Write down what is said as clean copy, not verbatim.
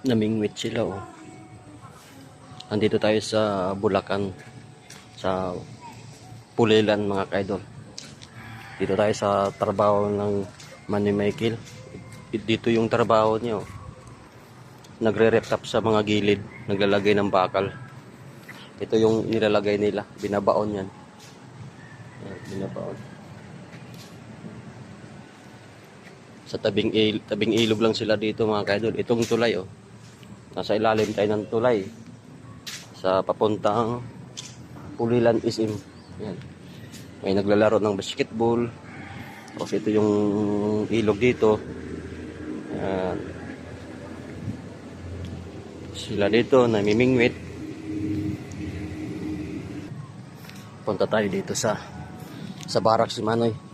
Namingwit sila, oh. Andito tayo sa Bulacan, sa Pulilan, mga kaidol. Dito tayo sa trabaho ng Manny Michael. Dito yung trabaho niya, oh. Nagre-rectap sa mga gilid, naglalagay ng bakal. Ito yung nilalagay nila, binabaon yan. Ayan, binabaon. Sa tabing ilog lang sila dito, mga kaidol. Itong tulay, oh. Nasa ilalim tayo ng tulay sa papuntang Pulilan SM. Yan. May naglalaro ng basketball. Tapos ito yung ilog dito. Yan. Sila dito namimingwit. Punta tayo dito sa Barak si Manoy.